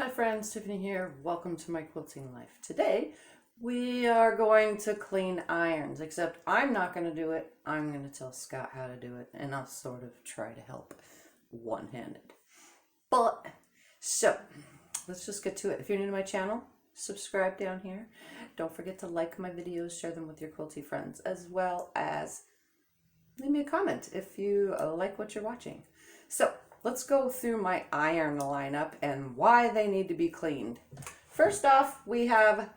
Hi friends, Tiffany here. Welcome to my quilting life. Today we are going to clean irons, except I'm not going to do it. I'm going to tell Scott how to do it, and I'll sort of try to help one-handed. So let's just get to it. If you're new to my channel, subscribe down here. Don't forget to like my videos, share them with your quilty friends, as well as leave me a comment if you like what you're watching. So let's go through my iron lineup and why they need to be cleaned. First off, we have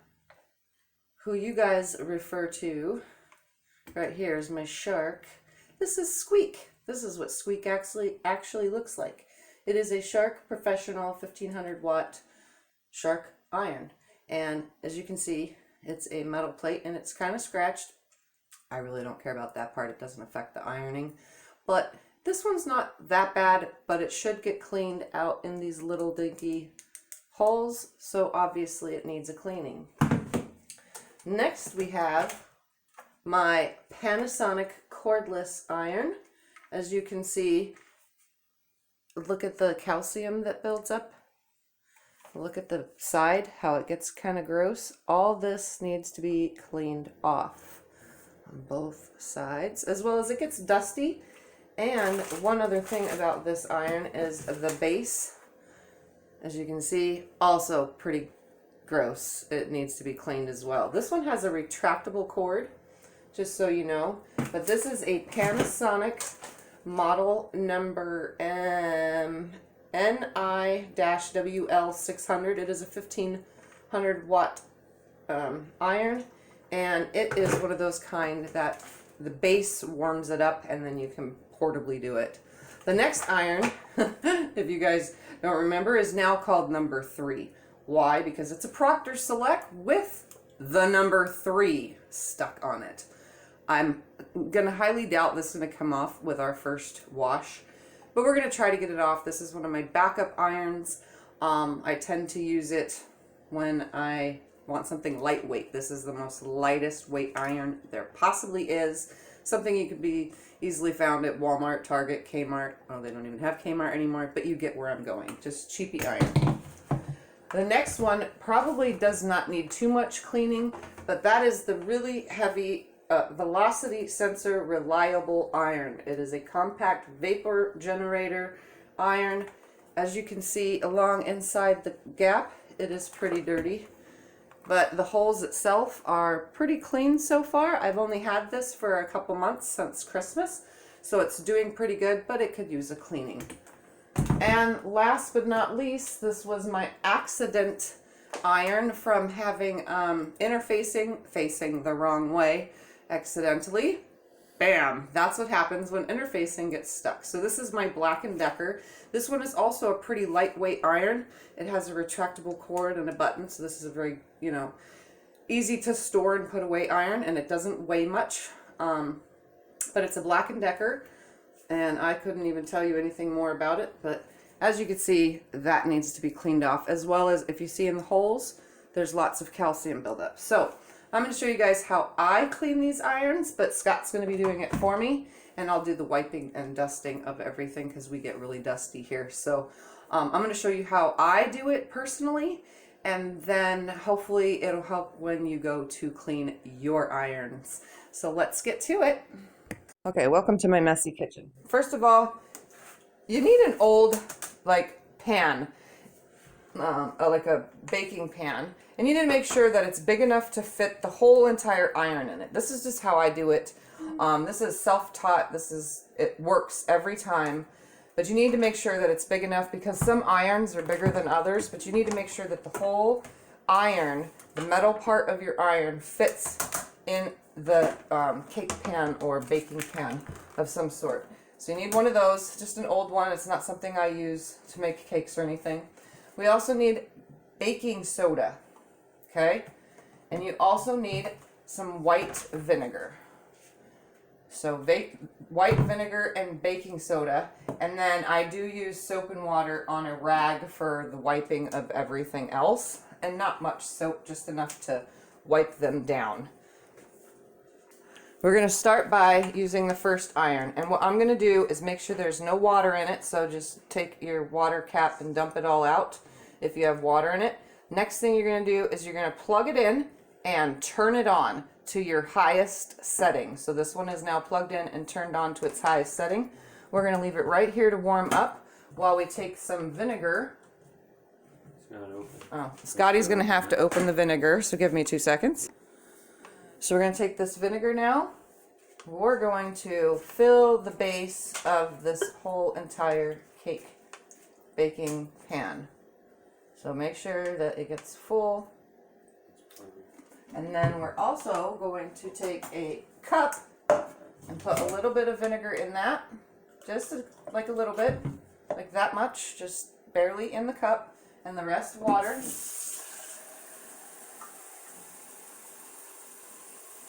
who you guys refer to right here is my Shark. This is Squeak. This is what Squeak actually looks like. It is a Shark Professional 1500 watt Shark iron. And as you can see, it's a metal plate and it's kind of scratched. I really don't care about that part. It doesn't affect the ironing. But this one's not that bad, but it should get cleaned out in these little dinky holes, so obviously it needs a cleaning. Next we have my Panasonic cordless iron. As you can see, look at the calcium that builds up. Look at the side, how it gets kind of gross. All this needs to be cleaned off on both sides, as well as it gets dusty. And one other thing about this iron is the base. As you can see, also pretty gross. It needs to be cleaned as well. This one has a retractable cord, just so you know. But this is a Panasonic model number NI-WL600. It is a 1500 watt iron. And it is one of those kind that the base warms it up and then you can portably do it. The next iron, if you guys don't remember, is now called number 3. Why? Because it's a Proctor Select with the number 3 stuck on it. I'm gonna highly doubt this is gonna come off with our first wash, but we're gonna try to get it off. This is one of my backup irons. I tend to use it when I want something lightweight. This is the most lightest weight iron there possibly is. Something you could be easily found at Walmart, Target, Kmart. Oh, they don't even have Kmart anymore, but you get where I'm going. Just cheapy iron. The next one probably does not need too much cleaning, but that is the really heavy velocity sensor reliable iron. It is a compact vapor generator iron. As you can see along inside the gap, it is pretty dirty. But the holes itself are pretty clean so far. I've only had this for a couple months since Christmas, so it's doing pretty good, but it could use a cleaning. And last but not least, this was my accident iron from having interfacing facing the wrong way accidentally. Bam! That's what happens when interfacing gets stuck. So this is my Black & Decker. This one is also a pretty lightweight iron. It has a retractable cord and a button, so this is a very, easy to store and put away iron, and it doesn't weigh much. But it's a Black & Decker, and I couldn't even tell you anything more about it, but as you can see, that needs to be cleaned off, as well as if you see in the holes, there's lots of calcium buildup. So I'm going to show you guys how I clean these irons, but Scott's going to be doing it for me, and I'll do the wiping and dusting of everything because we get really dusty here. So I'm going to show you how I do it personally, and then hopefully it'll help when you go to clean your irons. So let's get to it. Okay, welcome to my messy kitchen. First of all, you need an old pan, like a baking pan, and you need to make sure that it's big enough to fit the whole entire iron in it. This is just how I do it. This is self-taught. It works every time, but you need to make sure that it's big enough because some irons are bigger than others, but you need to make sure that the whole iron, the metal part of your iron, fits in the cake pan or baking pan of some sort. So you need one of those, just an old one. It's not something I use to make cakes or anything. We also need baking soda, okay? And you also need some white vinegar. So white vinegar and baking soda. And then I do use soap and water on a rag for the wiping of everything else. And not much soap, just enough to wipe them down. We're going to start by using the first iron, and what I'm going to do is make sure there's no water in it, so just take your water cap and dump it all out, if you have water in it. Next thing you're going to do is you're going to plug it in and turn it on to your highest setting. So this one is now plugged in and turned on to its highest setting. We're going to leave it right here to warm up while we take some vinegar. It's not open. Oh, Scotty's going to have to open the vinegar, so give me 2 seconds. So we're going to take this vinegar now. We're going to fill the base of this whole entire cake baking pan. So make sure that it gets full. And then we're also going to take a cup and put a little bit of vinegar in that. Just like a little bit, like that much, just barely in the cup, and the rest water.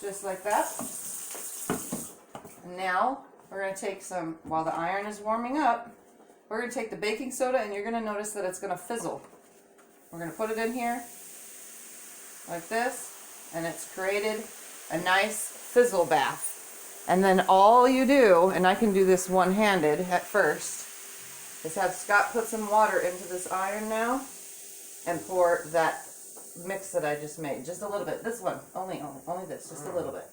Just like that. And now we're going to take some, while the iron is warming up, we're going to take the baking soda, and you're going to notice that it's going to fizzle. We're going to put it in here like this, and it's created a nice fizzle bath. And then all you do, and I can do this one-handed at first, is have Scott put some water into this iron now and pour that mix that I just made. Just a little bit. This one. Only this. Just a little bit.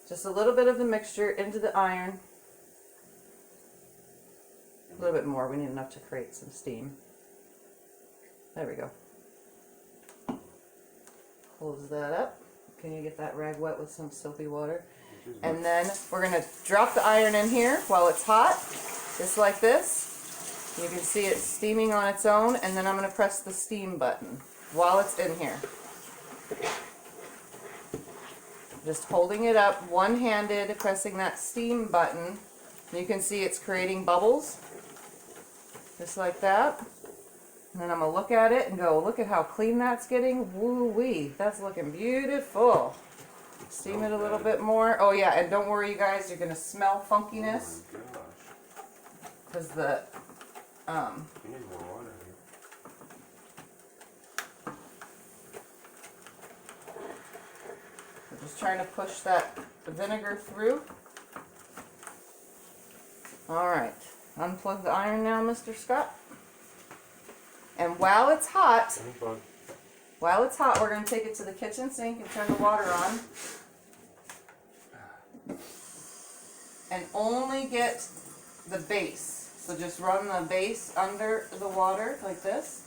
Just a little bit of the mixture into the iron. A little bit more. We need enough to create some steam. There we go. Close that up. Can you get that rag wet with some soapy water? And then we're going to drop the iron in here while it's hot, just like this. You can see it steaming on its own, and then I'm going to press the steam button while it's in here. Just holding it up one-handed, pressing that steam button. You can see it's creating bubbles, just like that. And then I'm going to look at it and go, look at how clean that's getting. Woo-wee, that's looking beautiful. Steam it a little bit more. Oh yeah, and don't worry you guys, you're going to smell funkiness. Oh my gosh. Because the, You need more water here. we're just trying to push that vinegar through. Alright, unplug the iron now, Mr. Scott. And while it's hot, we're going to take it to the kitchen sink and turn the water on. And only get the base. So just run the base under the water like this.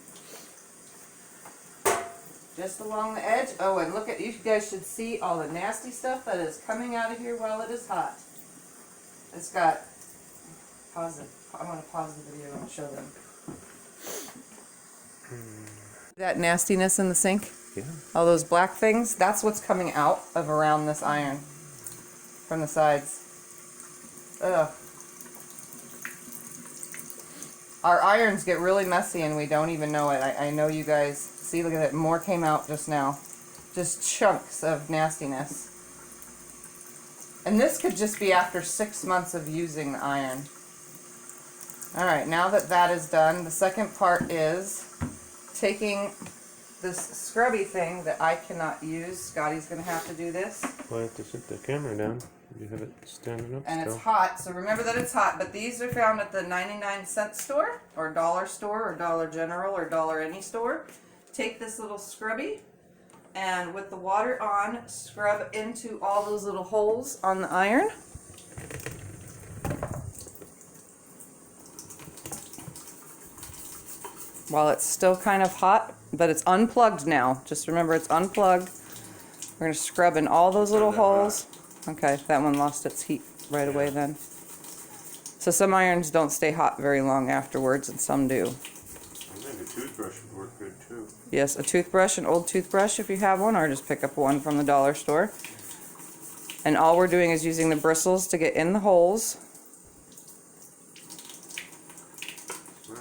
Just along the edge. Oh, and look at, you guys should see all the nasty stuff that is coming out of here while it is hot. It's got, pause it. I want to pause the video and show them. That nastiness in the sink? Yeah. All those black things? That's what's coming out of around this iron from the sides. Ugh. Our irons get really messy and we don't even know it. I know you guys, see, look at it, more came out just now. Just chunks of nastiness. And this could just be after 6 months of using the iron. Alright, now that that is done, the second part is taking this scrubby thing that I cannot use. Scotty's going to have to do this. Well, I have to set the camera down. You have it standing up And still. it's hot, so remember that it's hot. But these are found at the 99-cent store, or dollar store, or Dollar General, or Dollar Any store. Take this little scrubby, and with the water on, scrub into all those little holes on the iron. While it's still kind of hot, but it's unplugged now. Just remember it's unplugged. We're going to scrub in all those little holes. Okay, that one lost its heat right away then. So some irons don't stay hot very long afterwards, and some do. I think a toothbrush would work good too. Yes, a toothbrush, an old toothbrush if you have one, or just pick up one from the dollar store. And all we're doing is using the bristles to get in the holes. Well,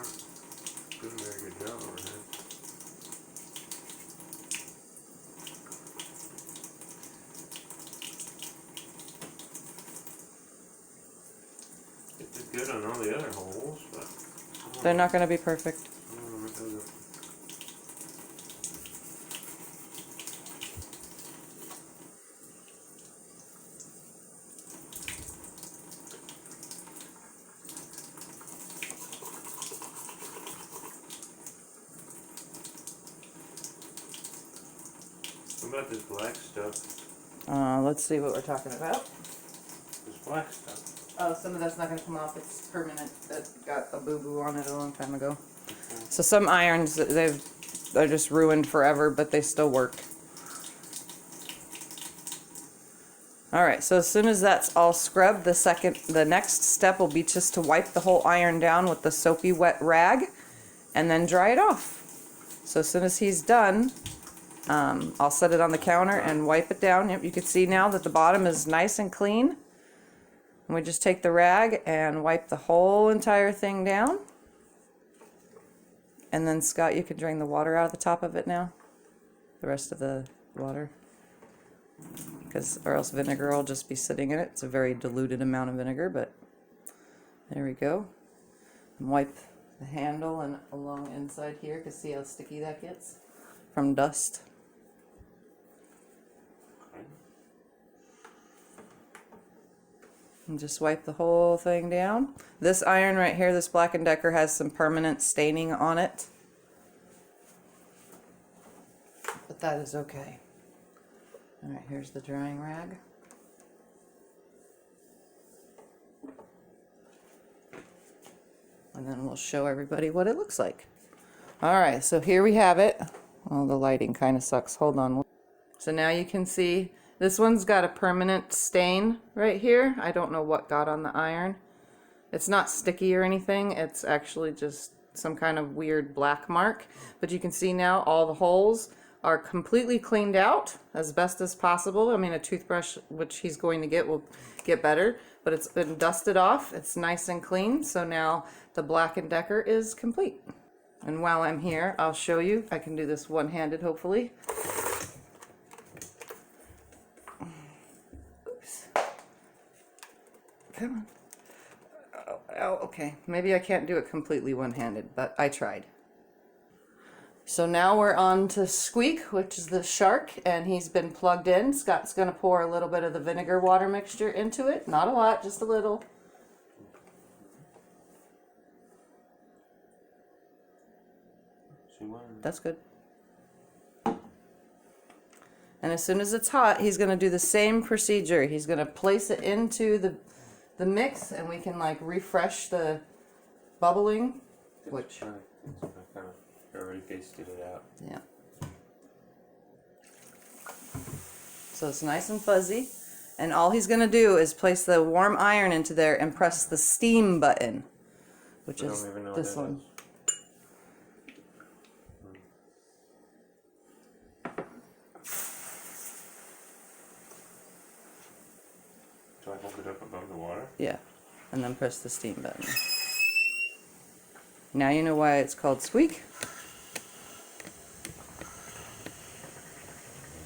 doing a very good job over here. It did good on all the other holes, but They're not going to be perfect. it doesn't. What about this black stuff? Let's see what we're talking about. This black stuff. Oh, some of that's not going to come off. It's permanent. That got a boo-boo on it a long time ago. So some irons, they're just ruined forever, but they still work. Alright, so as soon as that's all scrubbed, the next step will be just to wipe the whole iron down with the soapy wet rag and then dry it off. So as soon as he's done, I'll set it on the counter and wipe it down. Yep, you can see now that the bottom is nice and clean. And we just take the rag and wipe the whole entire thing down. And then Scott, you can drain the water out of the top of it now. The rest of the water. Or else vinegar will just be sitting in it. It's a very diluted amount of vinegar, but there we go. And wipe the handle and along inside here, because see how sticky that gets from dust. And just wipe the whole thing down. This iron right here, this Black & Decker, has some permanent staining on it. But that is okay. Alright, here's the drying rag. And then we'll show everybody what it looks like. Alright, so here we have it. Oh, the lighting kind of sucks. Hold on. So now you can see this one's got a permanent stain right here. I don't know what got on the iron. It's not sticky or anything. It's actually just some kind of weird black mark. But you can see now all the holes are completely cleaned out as best as possible. I mean, a toothbrush, which he's going to get, will get better. But it's been dusted off. It's nice and clean. So now the Black & Decker is complete. And while I'm here, I'll show you. I can do this one-handed, hopefully. Come on. Oh, okay. Maybe I can't do it completely one-handed, but I tried. So now we're on to Squeak, which is the shark, and he's been plugged in. Scott's going to pour a little bit of the vinegar water mixture into it. Not a lot, just a little. That's good. And as soon as it's hot, he's going to do the same procedure. He's going to place it into the mix, and we can like refresh the bubbling, which I already pasted it out. Yeah. So it's nice and fuzzy, and all he's going to do is place the warm iron into there and press the steam button, which is this one. Do I hold it up above the water? Yeah, and then press the steam button. Now you know why it's called Squeak.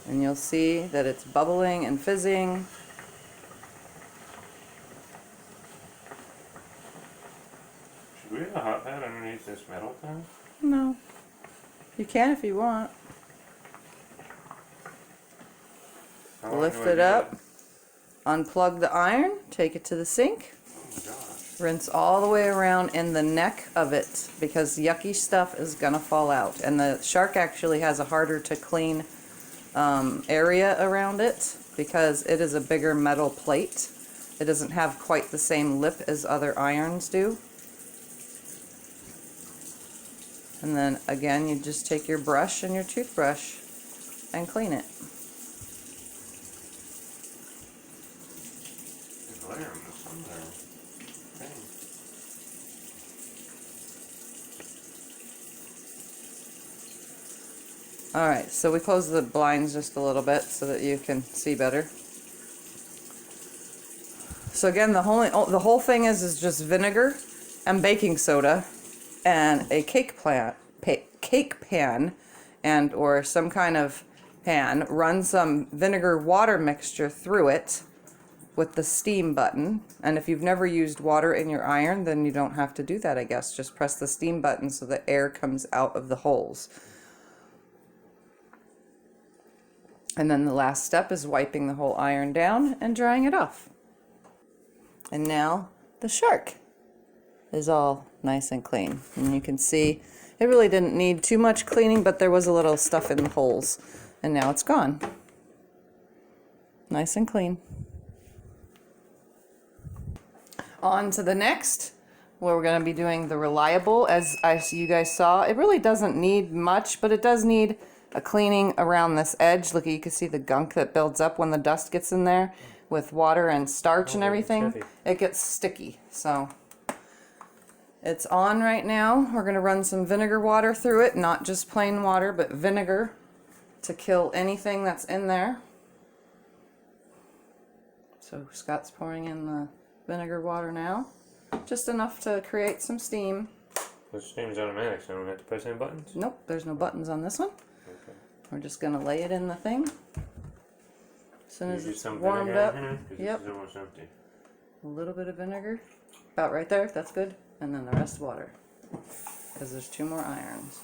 And you'll see that it's bubbling and fizzing. Should we have a hot pad underneath this metal thing? No. You can if you want. Lift it up. Unplug the iron, take it to the sink, rinse all the way around in the neck of it because yucky stuff is gonna fall out. And the shark actually has a harder to clean area around it because it is a bigger metal plate. It doesn't have quite the same lip as other irons do. And then again, you just take your brush and your toothbrush and clean it. Alright, so we close the blinds just a little bit so that you can see better. So again, the whole thing is just vinegar and baking soda and a cake pan and or some kind of pan. Run some vinegar water mixture through it with the steam button. And if you've never used water in your iron, then you don't have to do that, I guess. Just press the steam button so the air comes out of the holes. And then the last step is wiping the whole iron down and drying it off. And now the shark is all nice and clean. And you can see it really didn't need too much cleaning, but there was a little stuff in the holes. And now it's gone. nice and clean. On to the next, where we're going to be doing the Reliable. As you guys saw, it really doesn't need much, but it does need a cleaning around this edge. Look, you can see the gunk that builds up when the dust gets in there with water and starch and everything. It gets sticky. So it's on right now. We're going to run some vinegar water through it, not just plain water, but vinegar to kill anything that's in there. So Scott's pouring in the vinegar water now. Just enough to create some steam. The steam's automatic, so I don't have to press any buttons? Nope, there's no buttons on this one. Okay. We're just going to lay it in the thing. As soon as it's some warmed vinegar up. in here? 'Cause Yep. This is almost empty. A little bit of vinegar. About right there, that's good. And then the rest water. Because there's 2 more irons.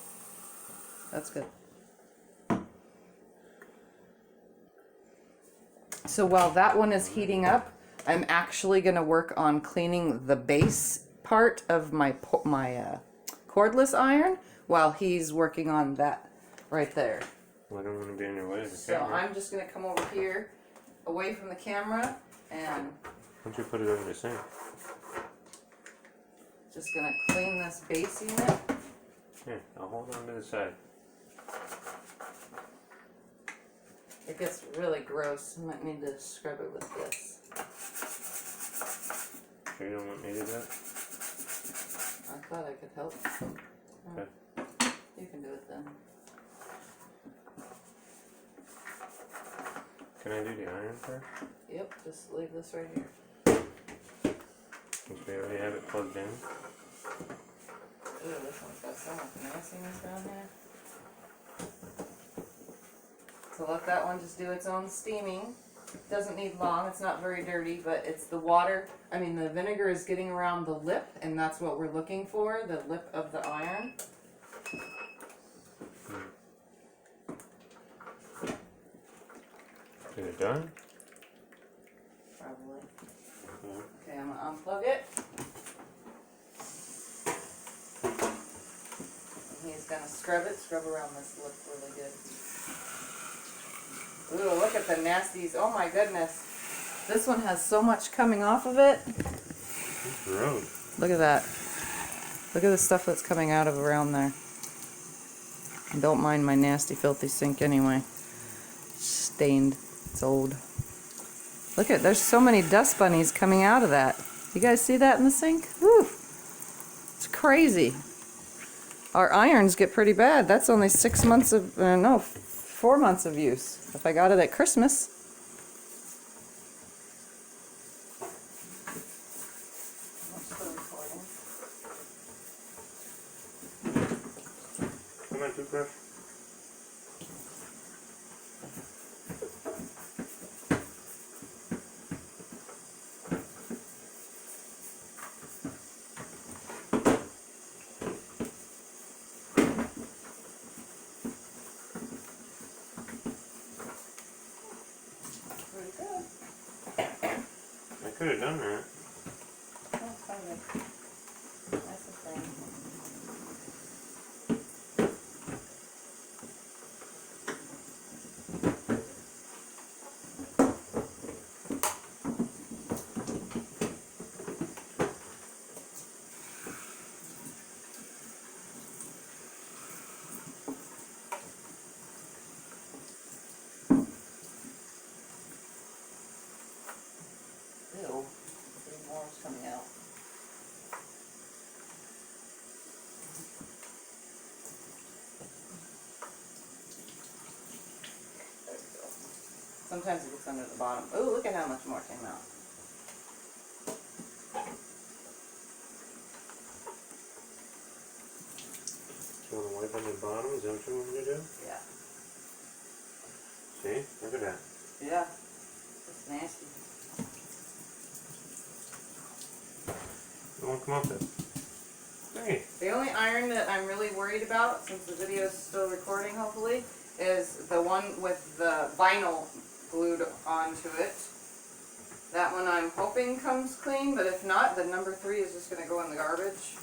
That's good. So while that one is heating up, I'm actually going to work on cleaning the base part of my cordless iron while he's working on that right there. Well, I don't want to be in your way of the So camera. I'm just going to come over here away from the camera and Why don't you put it over the sink? just going to clean this base unit. Here, I'll hold on to the side. It gets really gross. I might need to scrub it with this. Sure you don't want me to do that? I thought I could help. Okay. You can do it then. Can I do the iron first? Yep, just leave this right here. Since we already have it plugged in. Ooh, this one's got so much nastiness down here. So let that one just do its own steaming. Doesn't need long, it's not very dirty, but it's the water, the vinegar is getting around the lip, and that's what we're looking for, the lip of the iron. Is it done? Probably. Yeah. Okay, I'm gonna unplug it. And he's gonna scrub around this lip really good. Ooh, look at the nasties. Oh my goodness. This one has so much coming off of it. It's gross. Look at that. Look at the stuff that's coming out of around there. Don't mind my nasty, filthy sink anyway. Stained. It's old. Look at, there's so many dust bunnies coming out of that. You guys see that in the sink? Woo! It's crazy. Our irons get pretty bad. That's only 6 months of, 4 months of use. If I got it at Christmas. Come on, toothbrush. I could have done that. That's fine. That's the thing. Ew. 3 more is coming out. There we go. Sometimes it gets under the bottom. Oh, look at how much more came out. You want to wipe on the bottom? Is that what you want me to do? Yeah. See? Look at that. Yeah. It's nasty. It won't come off it. Hey. The only iron that I'm really worried about, since the video is still recording hopefully, is the one with the vinyl glued onto it. That one I'm hoping comes clean, but if not, the number 3 is just going to go in the garbage.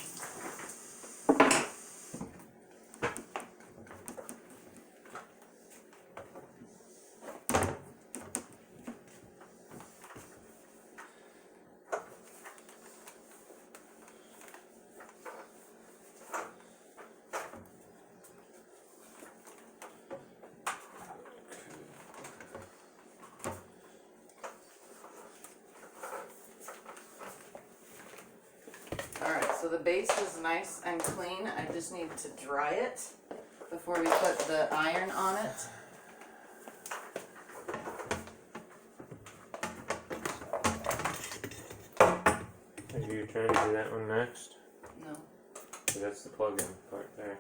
So the base is nice and clean. I just need to dry it before we put the iron on it. Are you trying to do that one next? No, So that's the plug-in part there.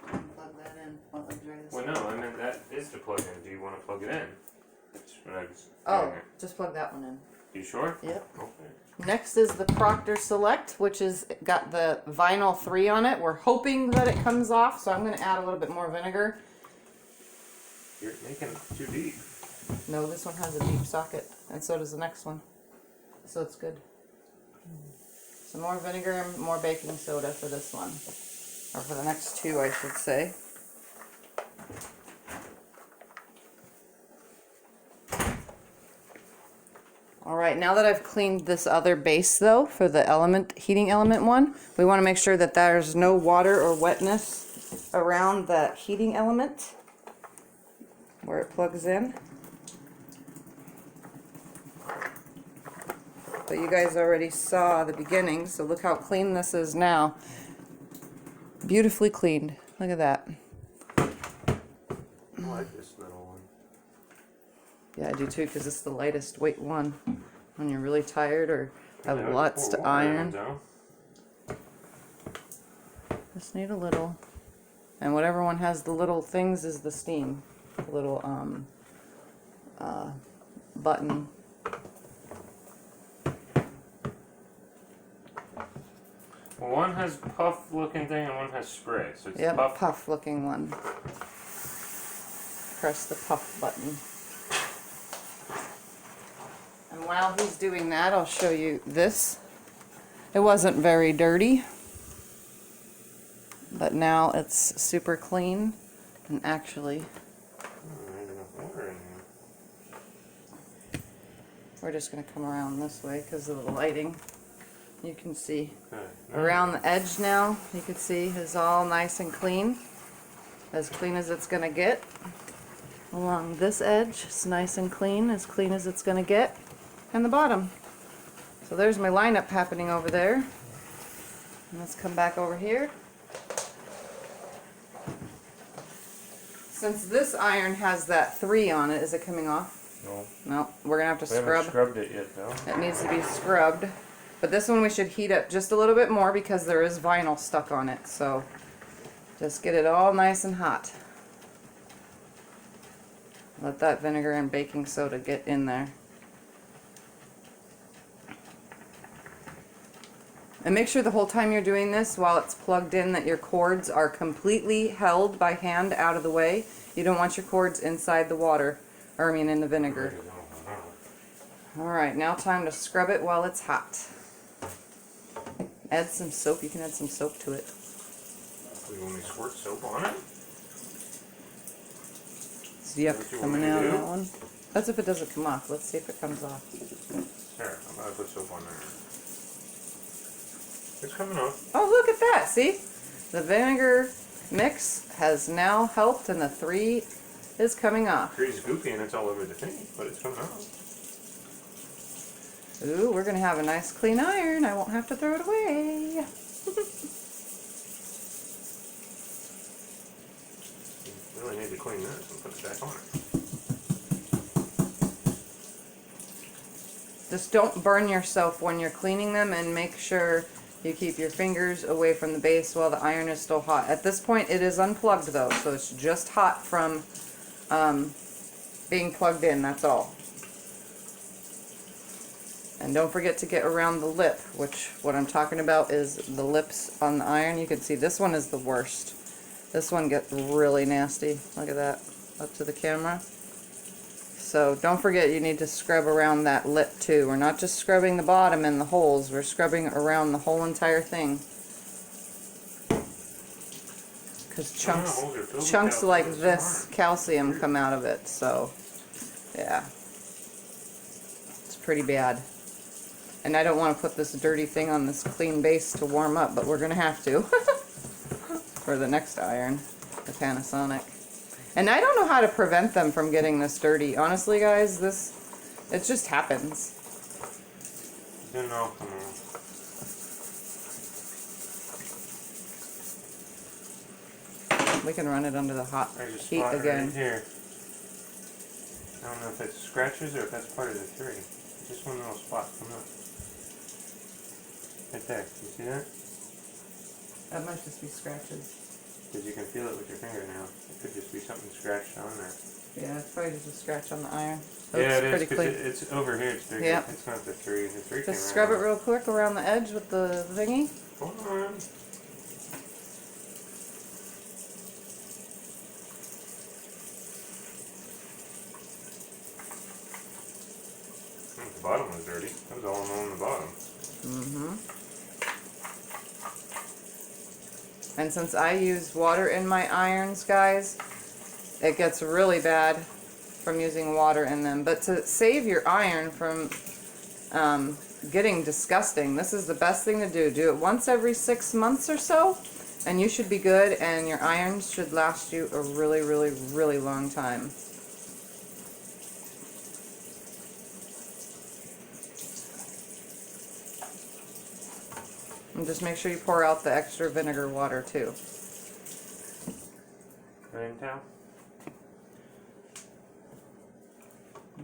plug that in while I dry this. Well, no, I meant that is the plug-in. Do you want to plug it in? That's what I was Oh, doing it. just plug that one in. You sure? Yep. Okay. Next is the Proctor Select, which is got the vinyl 3 on it. We're hoping that it comes off, so I'm going to add a little bit more vinegar. You're making it too deep. No, this one has a deep socket, and so does the next one. So it's good. Some more vinegar and more baking soda for this one. Or for the next two, I should say. Alright, now that I've cleaned this other base though, for the heating element one, we want to make sure that there's no water or wetness around the heating element where it plugs in. But you guys already saw the beginning, so look how clean this is now. Beautifully cleaned. Look at that. I like this little one. Yeah, I do too, because it's the lightest weight one. When you're really tired or have Yeah, lots to pour water in, iron. though. Just need a little. And whatever one has the little things is the steam. The little button. Well, one has puff looking thing and one has spray. So it's Yep, puff. puff looking one. Press the puff button. And while he's doing that, I'll show you this. It wasn't very dirty, but now it's super clean. And actually, There's enough water in here. we're just going to come around this way because of the lighting. You can see Okay. around the edge now, you can see is all nice and clean. As clean as it's going to get. Along this edge, it's nice and clean as it's going to get. And the bottom. So there's my lineup happening over there. And let's come back over here. Since this iron has that 3 on it, is it coming off? No. No, we're going to have to We haven't scrub. scrubbed it yet, though. It needs to be scrubbed. But this one we should heat up just a little bit more because there is vinyl stuck on it. So just get it all nice and hot. Let that vinegar and baking soda get in there. And make sure the whole time you're doing this, while it's plugged in, that your cords are completely held by hand out of the way. You don't want your cords inside the water, or I mean in the vinegar. Alright, now time to scrub it while it's hot. Add some soap, you can add some soap to it. You want me to squirt soap on it? It's yuck What you want coming me to out of do? that one. That's if it doesn't come off. Let's see if it comes off. Here, I'm gonna put soap on there. It's coming off. Oh, look at that, see? The vinegar mix has now helped and the 3 is coming off. Three's goopy and it's all over the thing, but it's coming off. Ooh, we're going to have a nice clean iron. I won't have to throw it away. You really need to clean this and put it back on it. Just don't burn yourself when you're cleaning them, and make sure you keep your fingers away from the base while the iron is still hot. At this point it is unplugged though, so it's just hot from being plugged in, that's all. And don't forget to get around the lip, which what I'm talking about is the lips on the iron. You can see this one is the worst. This one gets really nasty. Look at that, up to the camera. So don't forget, you need to scrub around that lip too. We're not just scrubbing the bottom and the holes, we're scrubbing around the whole entire thing. Because chunks like this calcium come out of it, so yeah. It's pretty bad. And I don't want to put this dirty thing on this clean base to warm up, but we're going to have to for the next iron, the Panasonic. And I don't know how to prevent them from getting this dirty. Honestly, guys, it just happens. Then I'll come on. We can run it under the hot There's a heat spot again. right here. I don't know if it's scratches or if that's part of the 3. Just one little spot come up. Right there. You see that? That might just be scratches. Because you can feel it with your finger now. It could just be something scratched on there. Yeah, it's probably just a scratch on the iron. Yeah, it is, pretty because clean. it's over here. It's bigger. Yep. It's not the 3. The 3 came Just scrub it right real quick around the edge with the thingy. Hold on. The bottom was dirty. That was all on the bottom. Mm-hmm. And since I use water in my irons, guys, it gets really bad from using water in them. But to save your iron from getting disgusting, this is the best thing to do. Do it once every 6 months or so, and you should be good, and your irons should last you a really, really, really long time. And just make sure you pour out the extra vinegar water too. Rain towel?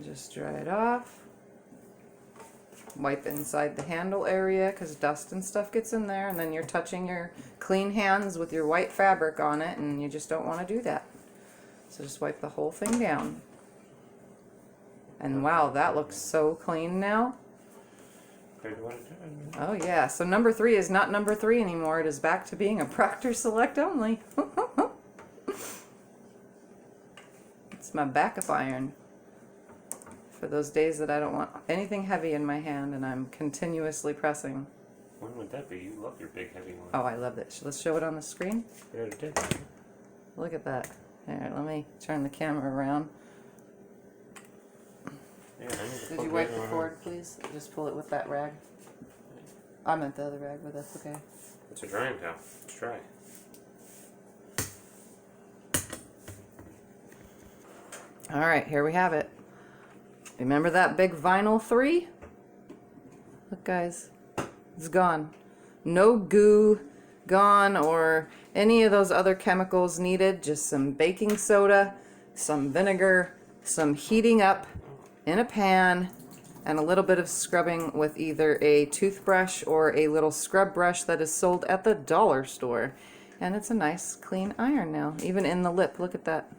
Just dry it off. Wipe inside the handle area because dust and stuff gets in there, and then you're touching your clean hands with your white fabric on it, and you just don't want to do that. So just wipe the whole thing down. And wow, that looks so clean now. Compared to what it did. Oh yeah, so number 3 is not number 3 anymore. It is back to being a Proctor Select only. It's my backup iron for those days that I don't want anything heavy in my hand and I'm continuously pressing. When would that be? You love your big heavy one. Oh, I love it. Let's show it on the screen. Yeah, it did. Look at that. Here, let me turn the camera around. Yeah, I need to Did plug you wipe that the one cord, please? Just pull it with that rag. I meant the other rag, but that's okay. in. It's a drying towel. It's dry. All right, here we have it. Remember that big vinyl 3? Look, guys, it's gone. No goo gone or any of those other chemicals needed. Just some baking soda, some vinegar, some heating up in a pan, and a little bit of scrubbing with either a toothbrush or a little scrub brush that is sold at the dollar store. And it's a nice clean iron now, even in the lip. Look at that.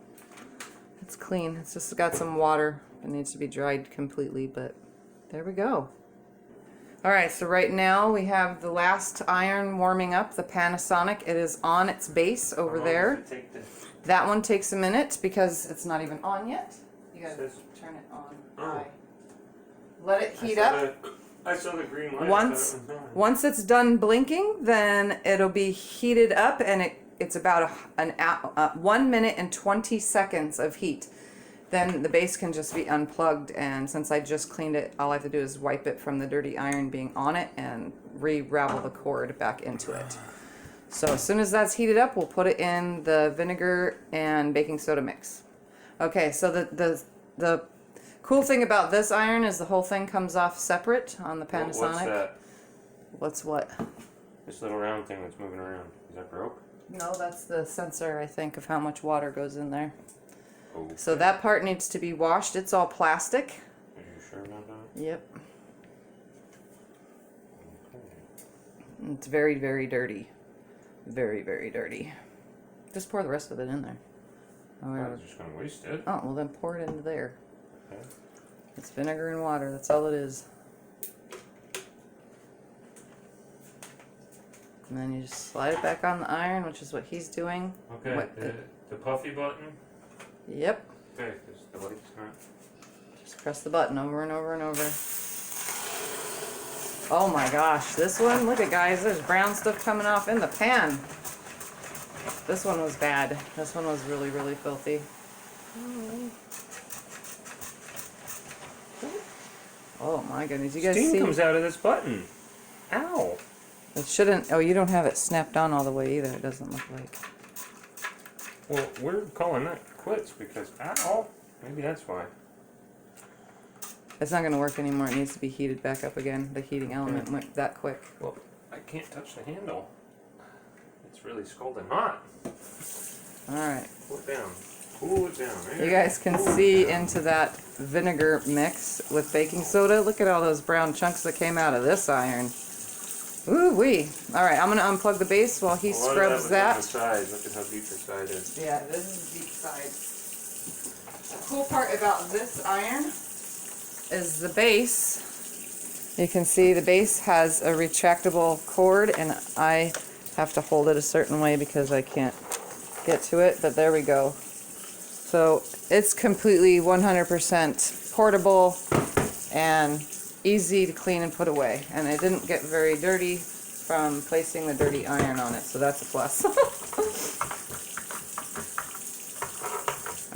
It's clean. It's just got some water. It needs to be dried completely, but there we go. All right, so right now we have the last iron warming up, the Panasonic. It is on its base over there. How long does it take to... That one takes a minute because it's not even on yet. You gotta turn it on high. Let it heat up. I saw the green light. Once it's done blinking, then it'll be heated up, and it's about 1 minute and 20 seconds of heat. Then the base can just be unplugged, and since I just cleaned it, all I have to do is wipe it from the dirty iron being on it and re-ravel the cord back into it. So as soon as that's heated up, we'll put it in the vinegar and baking soda mix. Okay, so the cool thing about this iron is the whole thing comes off separate on the Panasonic. What's that? What's what? This little round thing that's moving around. Is that broke? No, that's the sensor, I think, of how much water goes in there. Okay. So that part needs to be washed. It's all plastic. Are you sure about that? Yep. Okay. It's very, very dirty. Very, very dirty. Just pour the rest of it in there. I was just going to waste it. Oh, well then pour it into there. Okay. It's vinegar and water. That's all it is. And then you just slide it back on the iron, which is what he's doing. Okay, the puffy button? Yep. Okay, because the light's not... Just press the button over and over and over. Oh my gosh, this one, look at guys, there's brown stuff coming off in the pan. This one was bad. This one was really, really filthy. Oh my goodness, you guys Steam see? comes out of this button. Ow. It shouldn't, oh, you don't have it snapped on all the way either, it doesn't look like. Well, we're calling that quits because, ow, maybe that's why. It's not going to work anymore, it needs to be heated back up again. The heating element went that quick. Well, I can't touch the handle. It's really scalding hot. Alright. Cool it down. Cool it down. There You guys can Cool it see down. into that vinegar mix with baking soda. Look at all those brown chunks that came out of this iron. Ooh wee. Alright, I'm gonna unplug the base while he A lot of scrubs that. was on the side. Look at how deep the side is. Yeah, this is deep side. The cool part about this iron is the base. You can see the base has a retractable cord, and I have to hold it a certain way because I can't get to it, but there we go. So it's completely 100% portable and easy to clean and put away, and it didn't get very dirty from placing the dirty iron on it, so that's a plus.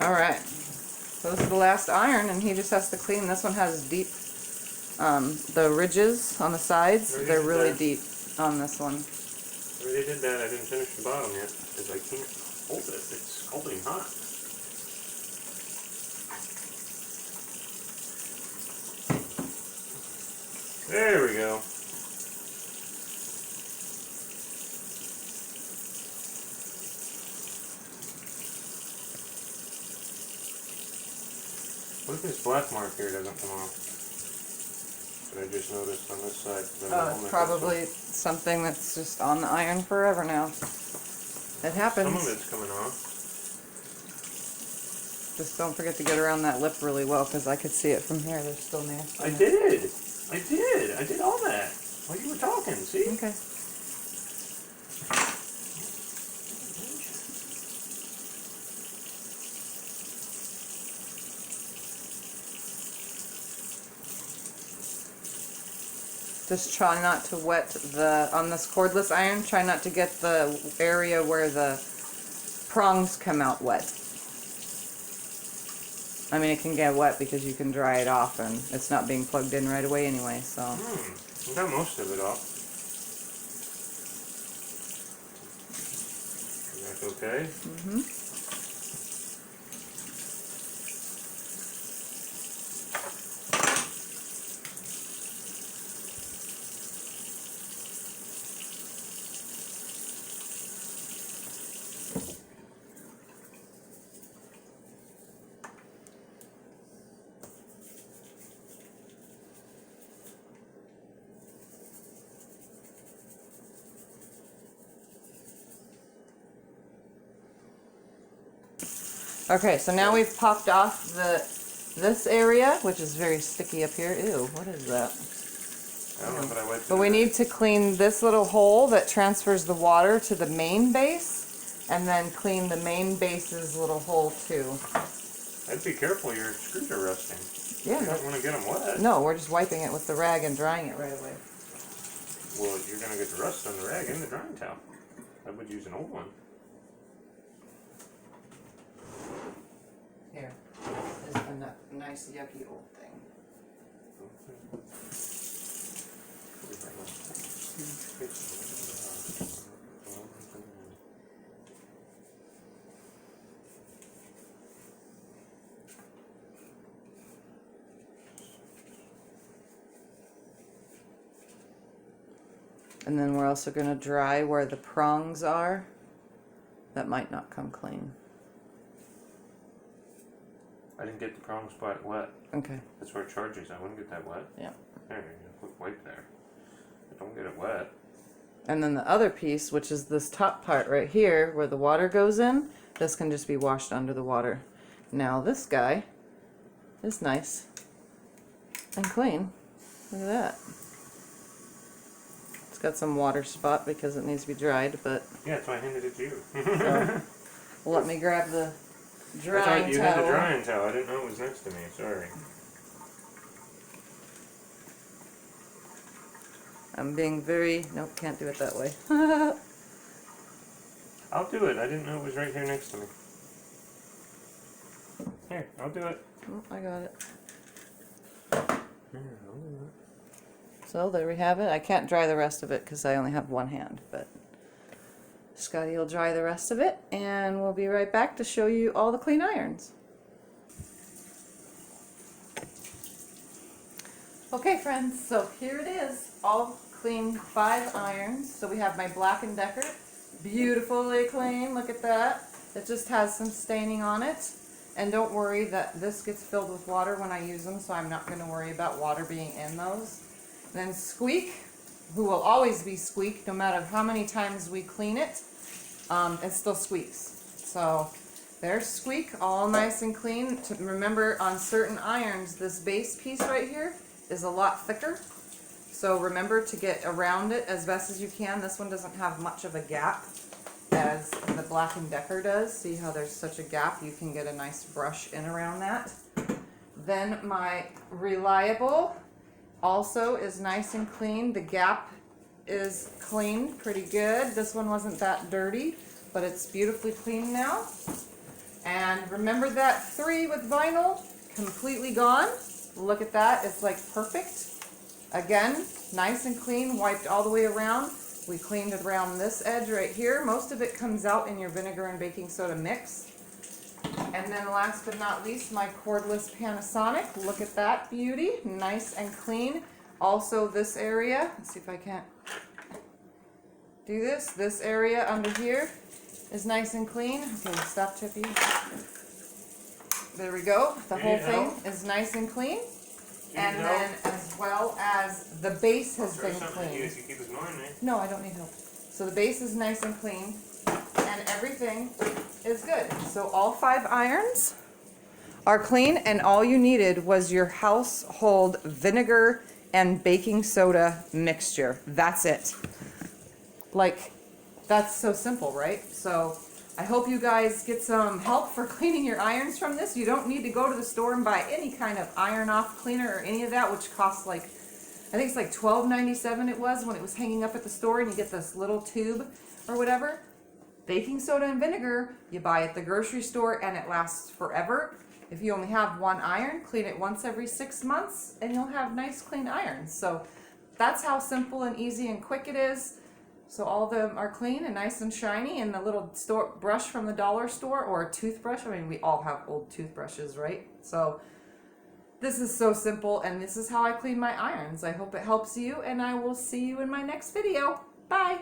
Alright, so this is the last iron, and he just has to clean. This one has deep, the ridges on the sides, they're really deep on this one. I already did that. I didn't finish the bottom yet because I can't hold it. It's scalding hot. There we go. What if this black mark here doesn't come off? That I just noticed on this side. Oh, it's probably something that's just on the iron forever now. It happens. Some of it's coming off. Just don't forget to get around that lip really well, because I could see it from here. There's still nasty. I did. I did all that while you were talking. See? Okay. Just try not to wet the, on this cordless iron, try not to get the area where the prongs come out wet. I mean, it can get wet because you can dry it off and it's not being plugged in right away anyway, so. I got most of it off. Is that okay? Mm-hmm. Okay, so now we've popped off this area, which is very sticky up here. Ew, what is that? I don't know, but I wiped it. But we need to clean this little hole that transfers the water to the main base, and then clean the main base's little hole too. I'd be careful, your screws are rusting. Yeah. You don't want to get them wet. No, we're just wiping it with the rag and drying it right away. Well, you're going to get the rust on the rag and the drying towel. I would use an old one. Here, this is a nice yucky old thing. And then we're also going to dry where the prongs are. That might not come clean. I didn't get the prong spot wet. Okay. That's where it charges. I wouldn't get that wet. Yeah. There, you go. Quick wipe there. But don't get it wet. And then the other piece, which is this top part right here, where the water goes in, this can just be washed under the water. Now this guy is nice and clean. Look at that. It's got some water spot because it needs to be dried, but Yeah, that's why I handed it to you. so, let me grab the I drying thought you towel. had the drying towel. I didn't know it was next to me. Sorry. I'm being very, nope, can't do it that way. I'll do it. I didn't know it was right here next to me. Here, I'll do it. Oh, I got it. Here, I'll do it. So there we have it. I can't dry the rest of it because I only have one hand, but Scotty will dry the rest of it, and we'll be right back to show you all the clean irons. Okay friends, so here it is, all clean 5 irons. So we have my Black & Decker, beautifully clean, look at that. It just has some staining on it. And don't worry that this gets filled with water when I use them, so I'm not going to worry about water being in those. And then Squeak, who will always be Squeak no matter how many times we clean it, it still squeaks. So there's Squeak, all nice and clean. Remember, on certain irons, this base piece right here is a lot thicker. So remember to get around it as best as you can. This one doesn't have much of a gap as the Black & Decker does. See how there's such a gap? You can get a nice brush in around that. Then my Reliable also is nice and clean. The gap is clean, pretty good. This one wasn't that dirty, but it's beautifully clean now. And remember that 3 with vinyl? Completely gone. Look at that, it's like perfect. Again, nice and clean, wiped all the way around. We cleaned it around this edge right here. Most of it comes out in your vinegar and baking soda mix. And then last but not least, my cordless Panasonic. Look at that beauty, nice and clean. Also this area, let's see if I can't do this. This area under here is nice and clean. Okay, stop, Tippy. There we go. The whole thing is nice and clean. And then as well as the base has been cleaned. No, I don't need help. So the base is nice and clean and everything is good. So all 5 irons are clean, and all you needed was your household vinegar and baking soda mixture. That's it. Like, that's so simple, right? So I hope you guys get some help for cleaning your irons from this. You don't need to go to the store and buy any kind of iron off cleaner or any of that, which costs like, I think it's like $12.97 it was when it was hanging up at the store, and you get this little tube or whatever. Baking soda and vinegar, you buy at the grocery store and it lasts forever. If you only have 1 iron, clean it once every 6 months and you'll have nice clean irons. So that's how simple and easy and quick it is. So all of them are clean and nice and shiny, and the little brush from the dollar store, or a toothbrush. I mean, we all have old toothbrushes, right? So this is so simple, and this is how I clean my irons. I hope it helps you, and I will see you in my next video. Bye!